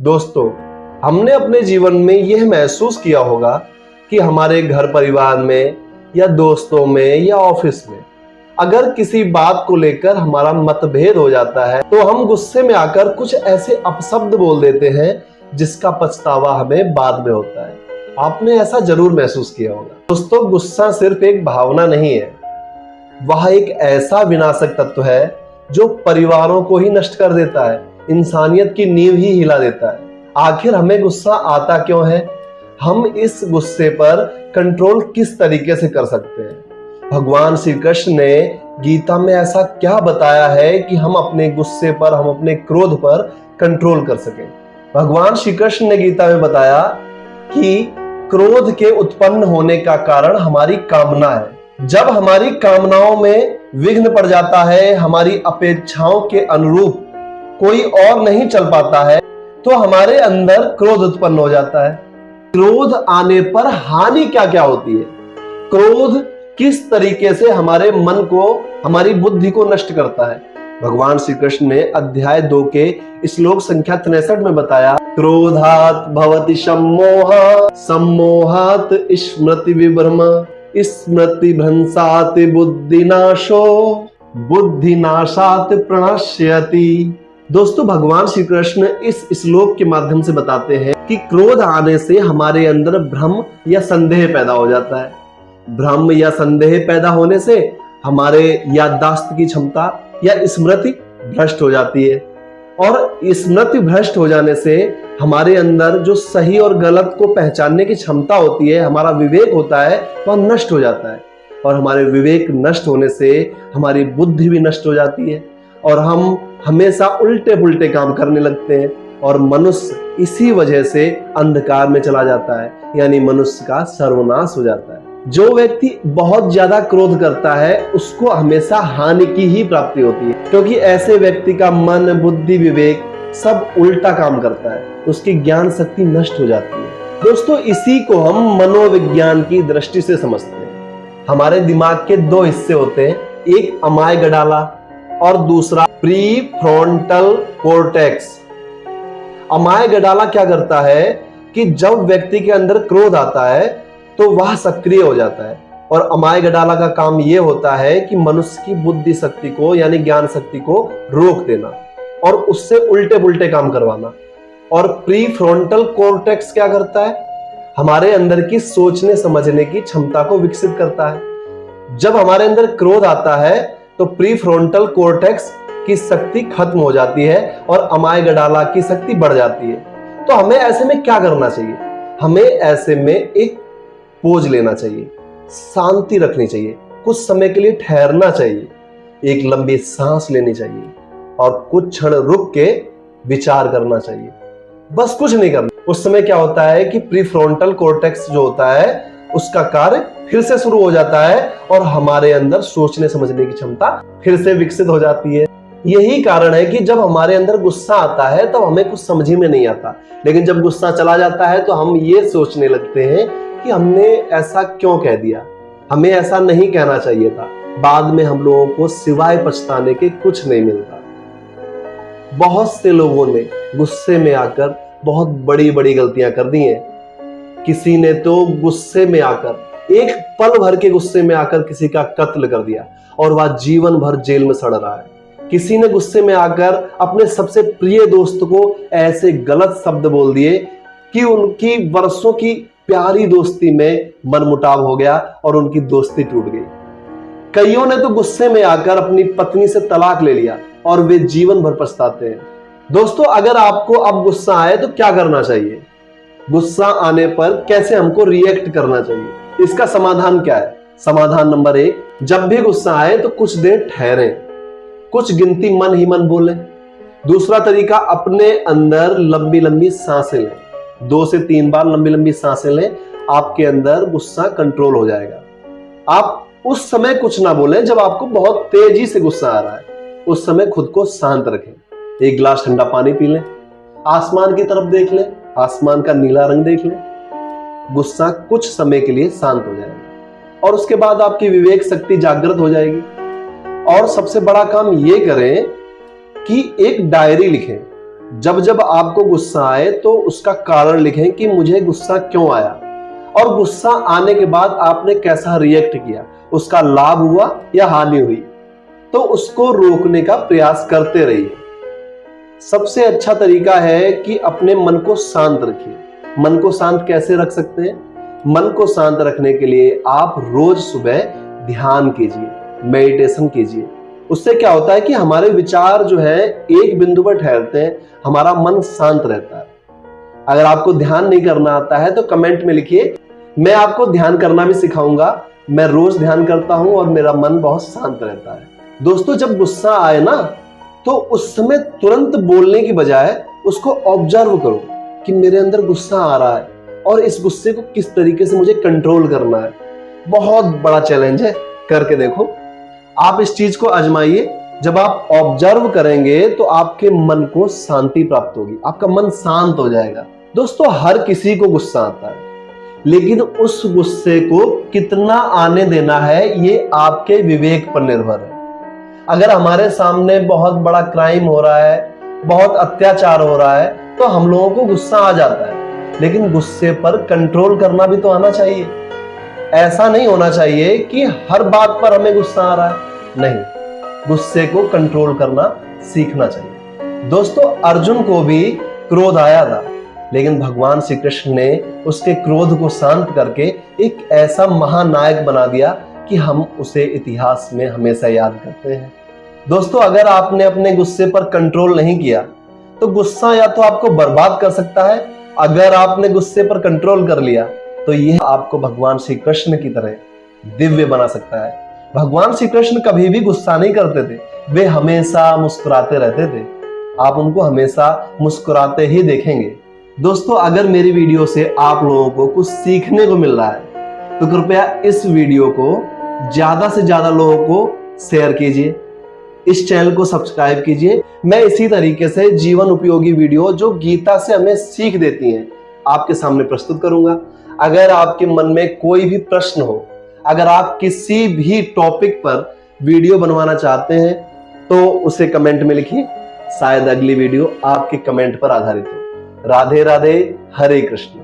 दोस्तों, हमने अपने जीवन में यह महसूस किया होगा कि हमारे घर परिवार में या दोस्तों में या ऑफिस में अगर किसी बात को लेकर हमारा मतभेद हो जाता है तो हम गुस्से में आकर कुछ ऐसे अपशब्द बोल देते हैं जिसका पछतावा हमें बाद में होता है। आपने ऐसा जरूर महसूस किया होगा। दोस्तों, गुस्सा सिर्फ एक भावना नहीं है, वह एक ऐसा विनाशक तत्व है जो परिवारों को ही नष्ट कर देता है, इंसानियत की नींव ही हिला देता है। आखिर हमें गुस्सा आता क्यों है? हम इस गुस्से पर कंट्रोल किस तरीके से कर सकते हैं? भगवान श्री कृष्ण ने गीता में ऐसा क्या बताया है कि हम अपने गुस्से पर, हम अपने क्रोध पर कंट्रोल कर सकें? भगवान श्री कृष्ण ने गीता में बताया कि क्रोध के उत्पन्न होने का कारण हमारी कामना है। जब हमारी कामनाओं में विघ्न पड़ जाता है, हमारी अपेक्षाओं के अनुरूप कोई और नहीं चल पाता है, तो हमारे अंदर क्रोध उत्पन्न हो जाता है। क्रोध आने पर हानि क्या क्या होती है? क्रोध किस तरीके से हमारे मन को, हमारी बुद्धि को नष्ट करता है? भगवान श्री कृष्ण ने अध्याय 2 के श्लोक संख्या 63 में बताया, क्रोधात भवति सम्मोहः, सम्मोहात स्मृति विभ्रम, स्मृति भ्रंशात बुद्धिनाशो, बुद्धिनाशात प्रणश्यति। दोस्तों, भगवान श्री कृष्ण इस श्लोक के माध्यम से बताते हैं कि क्रोध आने से हमारे अंदर भ्रम या संदेह पैदा हो जाता है। भ्रम या संदेह पैदा होने से हमारे याददाश्त की क्षमता या स्मृति भ्रष्ट हो जाती है, और स्मृति भ्रष्ट हो जाने से हमारे अंदर जो सही और गलत को पहचानने की क्षमता होती है, हमारा विवेक होता है, वह नष्ट हो जाता है। और हमारे विवेक नष्ट होने से हमारी बुद्धि भी नष्ट हो जाती है और हम हमेशा उल्टे पुल्टे काम करने लगते हैं, और मनुष्य इसी वजह से अंधकार में चला जाता है, यानी मनुष्य का सर्वनाश हो जाता है। जो व्यक्ति बहुत ज्यादा क्रोध करता है उसको हमेशा हानि की ही प्राप्ति होती है, क्योंकि ऐसे व्यक्ति का मन, बुद्धि, विवेक सब उल्टा काम करता है, उसकी ज्ञान शक्ति नष्ट हो जाती है। दोस्तों, इसी को हम मनोविज्ञान की दृष्टि से समझते हैं। हमारे दिमाग के 2 हिस्से होते हैं, एक अमाइगडाला और दूसरा प्रीफ्रंटल कॉर्टेक्स। अमाइगडाला क्या करता है कि जब व्यक्ति के अंदर क्रोध आता है तो वह सक्रिय हो जाता है, और अमाइगडाला का काम यह होता है कि मनुष्य की बुद्धि शक्ति को, यानी ज्ञान शक्ति को रोक देना और उससे उल्टे पुल्टे काम करवाना। और प्रीफ्रंटल कॉर्टेक्स क्या करता है? हमारे अंदर की सोचने समझने की क्षमता को विकसित करता है। जब हमारे अंदर क्रोध आता है तो प्रीफ्रंटल कॉर्टेक्स की शक्ति खत्म हो जाती है और अमाइगडाला की शक्ति बढ़ जाती है। तो हमें ऐसे में क्या करना चाहिए? हमें ऐसे में एक पोज लेना चाहिए, शांति रखनी चाहिए, कुछ समय के लिए ठहरना चाहिए, एक लंबी सांस लेनी चाहिए और कुछ क्षण रुक के विचार करना चाहिए। बस कुछ नहीं करना। उस समय क्या होता है कि प्रीफ्रंटल कॉर्टेक्स जो होता है उसका कार्य फिर से शुरू हो जाता है और हमारे अंदर सोचने समझने की क्षमता फिर से विकसित हो जाती है। यही कारण है कि जब हमारे अंदर गुस्सा आता है तब हमें कुछ समझ में नहीं आता, लेकिन जब गुस्सा चला जाता है तो हम ये सोचने लगते हैं कि हमने ऐसा क्यों कह दिया, हमें ऐसा नहीं कहना चाहिए था। बाद में हम लोगों को सिवाय पछताने के कुछ नहीं मिलता। बहुत से लोगों ने गुस्से में आकर बहुत बड़ी बड़ी गलतियां कर दी हैं। किसी ने तो गुस्से में आकर, एक पल भर के गुस्से में आकर किसी का कत्ल कर दिया और वह जीवन भर जेल में सड़ रहा है। किसी ने गुस्से में आकर अपने सबसे प्रिय दोस्त को ऐसे गलत शब्द बोल दिए कि उनकी वर्षों की प्यारी दोस्ती में मनमुटाव हो गया और उनकी दोस्ती टूट गई। कईयों ने तो गुस्से में आकर अपनी पत्नी से तलाक ले लिया और वे जीवन भर पछताते हैं। दोस्तों, अगर आपको अब गुस्सा आए तो क्या करना चाहिए? गुस्सा आने पर कैसे हमको रिएक्ट करना चाहिए? इसका समाधान क्या है? समाधान नंबर 1, जब भी गुस्सा आए तो कुछ देर ठहरें, कुछ गिनती मन ही मन बोलें। दूसरा तरीका, अपने अंदर लंबी लंबी सांसें लें, 2 से 3 बार लंबी लंबी सांसें लें, आपके अंदर गुस्सा कंट्रोल हो जाएगा। आप उस समय कुछ ना बोलें जब आपको बहुत तेजी से गुस्सा आ रहा है, उस समय खुद को शांत रखें। 1 गिलास ठंडा पानी पी लें, आसमान की तरफ देख लें, आसमान का नीला रंग देख लें, गुस्सा कुछ समय के लिए शांत हो जाएगा और उसके बाद आपकी विवेक शक्ति जागृत हो जाएगी। और सबसे बड़ा काम ये करें कि एक डायरी लिखें जब जब आपको गुस्सा आए तो उसका कारण लिखें कि मुझे गुस्सा क्यों आया, और गुस्सा आने के बाद आपने कैसा रिएक्ट किया, उसका लाभ हुआ या हानि हुई, तो उसको रोकने का प्रयास करते रहिए। सबसे अच्छा तरीका है कि अपने मन को शांत रखिए। मन को शांत कैसे रख सकते हैं? मन को शांत रखने के लिए आप रोज सुबह ध्यान कीजिए, मेडिटेशन कीजिए। उससे क्या होता है कि हमारे विचार जो है एक बिंदु पर ठहरते हैं, हमारा मन शांत रहता है। अगर आपको ध्यान नहीं करना आता है तो कमेंट में लिखिए, मैं आपको ध्यान करना भी सिखाऊंगा। मैं रोज ध्यान करता हूं और मेरा मन बहुत शांत रहता है। दोस्तों, जब गुस्सा आए ना तो उस समय तुरंत बोलने की बजाय उसको ऑब्जर्व करो कि मेरे अंदर गुस्सा आ रहा है और इस गुस्से को किस तरीके से मुझे कंट्रोल करना है। बहुत बड़ा चैलेंज है, करके देखो। आप इस चीज को आजमाइए। जब आप ऑब्जर्व करेंगे तो आपके मन को शांति प्राप्त होगी, आपका मन शांत हो जाएगा। दोस्तों, हर किसी को गुस्सा आता है, लेकिन उस गुस्से को कितना आने देना है ये आपके विवेक पर निर्भर है। अगर हमारे सामने बहुत बड़ा क्राइम हो रहा है, बहुत अत्याचार हो रहा है, तो हम लोगों को गुस्सा आ जाता है, लेकिन गुस्से पर कंट्रोल करना भी तो आना चाहिए। ऐसा नहीं होना चाहिए कि हर बात पर हमें गुस्सा आ रहा है, नहीं, गुस्से को कंट्रोल करना सीखना चाहिए। दोस्तों, अर्जुन को भी क्रोध आया था, लेकिन भगवान श्री कृष्ण ने उसके क्रोध को शांत करके एक ऐसा महानायक बना दिया कि हम उसे इतिहास में हमेशा याद करते हैं। दोस्तों, अगर आपने अपने गुस्से पर कंट्रोल नहीं किया तो गुस्सा या तो आपको बर्बाद कर सकता है, अगर आपने गुस्से पर कंट्रोल कर लिया तो यह आपको भगवान श्री कृष्ण की तरह दिव्य बना सकता है। भगवान श्री कृष्ण कभी भी गुस्सा नहीं करते थे, वे हमेशा मुस्कुराते रहते थे। आप उनको हमेशा मुस्कुराते ही देखेंगे। दोस्तों, अगर मेरी वीडियो से आप लोगों को कुछ सीखने को मिल रहा है तो कृपया इस वीडियो को ज्यादा से ज्यादा लोगों को शेयर कीजिए, इस चैनल को सब्सक्राइब कीजिए। मैं इसी तरीके से जीवन उपयोगी वीडियो जो गीता से हमें सीख देती हैं आपके सामने प्रस्तुत करूंगा। अगर आपके मन में कोई भी प्रश्न हो, अगर आप किसी भी टॉपिक पर वीडियो बनवाना चाहते हैं तो उसे कमेंट में लिखिए, शायद अगली वीडियो आपके कमेंट पर आधारित हो। राधे राधे, हरे कृष्ण।